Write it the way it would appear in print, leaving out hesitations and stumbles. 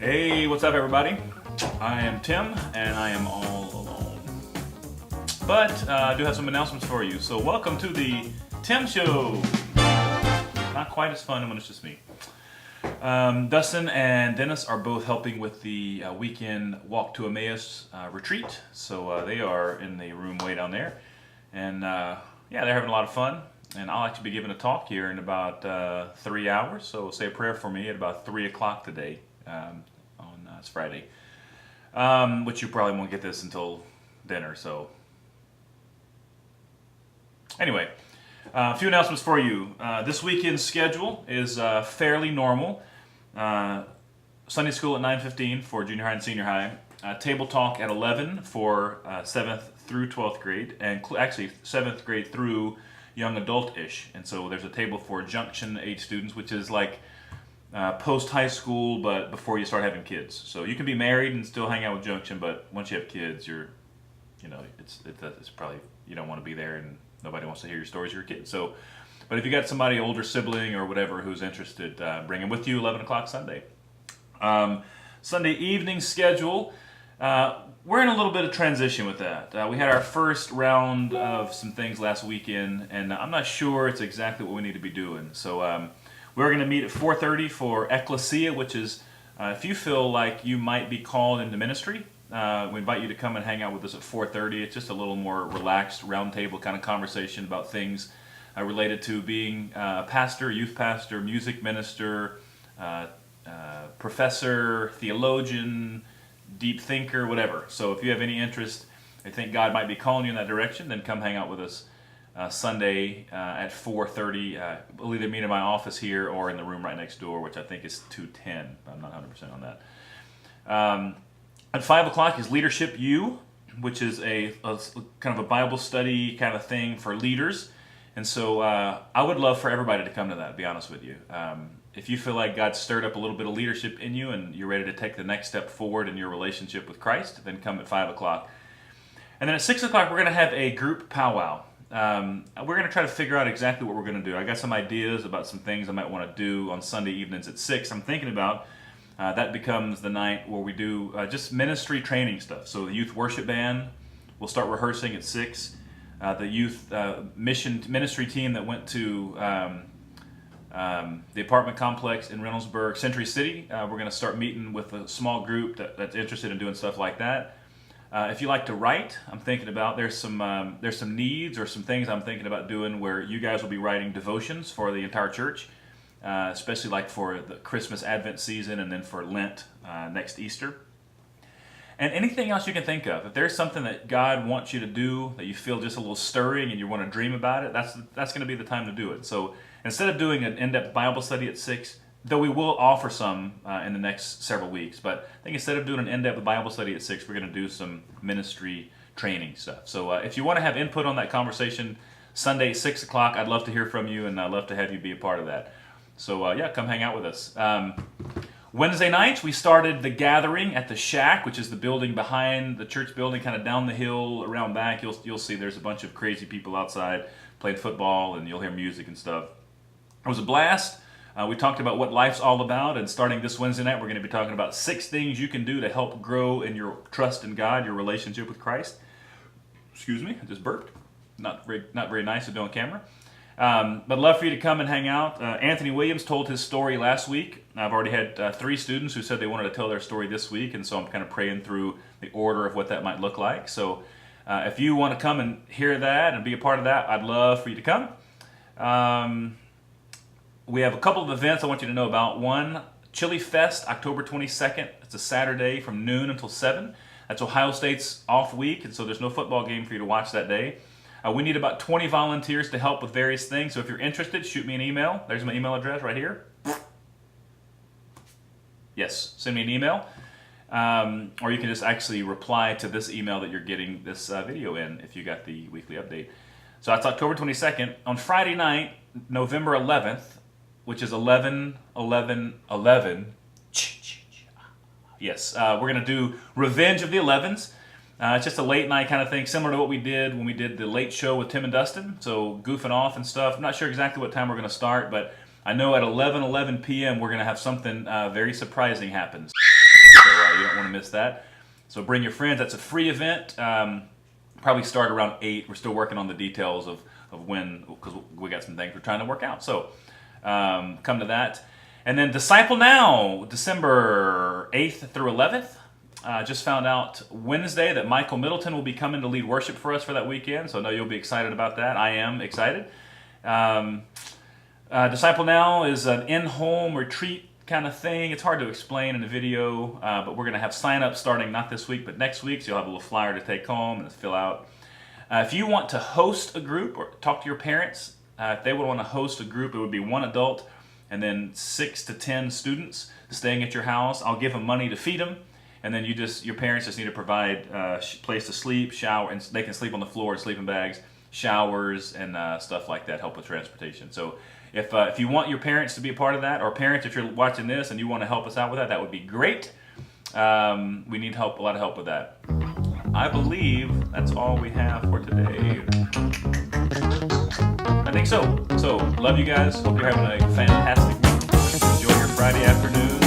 Hey, what's up, everybody? I am Tim, and I am all alone. But I do have some announcements for you. So, welcome to the Tim Show. Not quite as fun when it's just me. Dustin and Dennis are both helping with the weekend Walk to Emmaus retreat. So, they are in the room way down there. And yeah, they're having a lot of fun. And I'll actually be giving a talk here in about 3 hours. So, say a prayer for me at about 3 o'clock today. It's Friday, which you probably won't get this until dinner. So anyway, a few announcements for you. This weekend's schedule is fairly normal. Sunday school at 9:15 for junior high and senior high. Table talk at 11 for 7th through 12th grade, and actually 7th grade through young adult-ish. And so there's a table for junction age students, which is like post high school, but before you start having kids. So you can be married and still hang out with Junction, but once you have kids, it's probably, you don't want to be there, and nobody wants to hear your stories of your kids. So, but if you got somebody, older sibling or whatever, who's interested, bring them with you. 11 o'clock Sunday. Sunday evening schedule. We're in a little bit of transition with that. We had our first round of some things last weekend, and I'm not sure it's exactly what we need to be doing. So. We're going to meet at 4:30 for Ecclesia, which is if you feel like you might be called into ministry, we invite you to come and hang out with us at 4:30. It's just a little more relaxed, roundtable kind of conversation about things related to being a pastor, youth pastor, music minister, professor, theologian, deep thinker, whatever. So if you have any interest, I think God might be calling you in that direction, then come hang out with us. Sunday at 4:30. We'll either meet in my office here or in the room right next door, which I think is 210. I'm not 100% on that. At 5 o'clock is Leadership U, which is a kind of a Bible study kind of thing for leaders. And so I would love for everybody to come to that, to be honest with you. If you feel like God stirred up a little bit of leadership in you and you're ready to take the next step forward in your relationship with Christ, then come at 5 o'clock. And then at 6 o'clock, we're going to have a group powwow. We're going to try to figure out exactly what we're going to do. I got some ideas about some things I might want to do on Sunday evenings at 6. I'm thinking about that becomes the night where we do just ministry training stuff. So the youth worship band will start rehearsing at 6. The youth ministry team that went to the apartment complex in Reynoldsburg, Century City, we're going to start meeting with a small group that's interested in doing stuff like that. If you like to write, I'm thinking about there's some needs or some things I'm thinking about doing where you guys will be writing devotions for the entire church, especially like for the Christmas Advent season and then for Lent next Easter. And anything else you can think of. If there's something that God wants you to do that you feel just a little stirring and you want to dream about it, that's going to be the time to do it. So instead of doing an in-depth Bible study at 6, though we will offer some in the next several weeks. But I think instead of doing an in-depth Bible study at 6, we're going to do some ministry training stuff. So if you want to have input on that conversation, Sunday, 6 o'clock, I'd love to hear from you, and I'd love to have you be a part of that. So yeah, come hang out with us. Wednesday nights, we started the gathering at the Shack, which is the building behind the church building, kind of down the hill, around back. You'll see there's a bunch of crazy people outside playing football, and you'll hear music and stuff. It was a blast. We talked about what life's all about, and starting this Wednesday night, we're going to be talking about 6 things you can do to help grow in your trust in God, your relationship with Christ. Excuse me, I just burped. Not very nice to do on camera. But love for you to come and hang out. Anthony Williams told his story last week. I've already had 3 students who said they wanted to tell their story this week, and so I'm kind of praying through the order of what that might look like. So if you want to come and hear that and be a part of that, I'd love for you to come. We have a couple of events I want you to know about. One, Chili Fest, October 22nd. It's a Saturday from noon until 7. That's Ohio State's off week, and so there's no football game for you to watch that day. We need about 20 volunteers to help with various things, so if you're interested, shoot me an email. There's my email address right here. Yes, send me an email. Or you can just actually reply to this email that you're getting this video in if you got the weekly update. So that's October 22nd. On Friday night, November 11th, which is 11/11/11. Yes, we're going to do Revenge of the 11s. It's just a late night kind of thing, similar to what we did when we did the late show with Tim and Dustin. So goofing off and stuff. I'm not sure exactly what time we're going to start, but I know at 11:11 p.m. we're going to have something very surprising happen. You don't want to miss that. So bring your friends. That's a free event. Probably start around 8. We're still working on the details of when, because we got some things we're trying to work out. So come to that. And then Disciple Now, December 8th through 11th. Just found out Wednesday that Michael Middleton will be coming to lead worship for us for that weekend. So I know you'll be excited about that. I am excited. Disciple Now is an in-home retreat kind of thing. It's hard to explain in a video, but we're going to have sign-ups starting not this week, but next week. So you'll have a little flyer to take home and fill out. If you want to host a group or talk to your parents, if they would want to host a group, it would be 1 adult and then 6 to 10 students staying at your house. I'll give them money to feed them. And then your parents just need to provide a place to sleep, shower, and they can sleep on the floor, sleeping bags, showers, and stuff like that, help with transportation. So if you want your parents to be a part of that, or parents, if you're watching this and you want to help us out with that, that would be great. We need help, a lot of help with that. I believe that's all we have for today. I think so. So, love you guys. Hope you're having a fantastic week. Enjoy your Friday afternoon.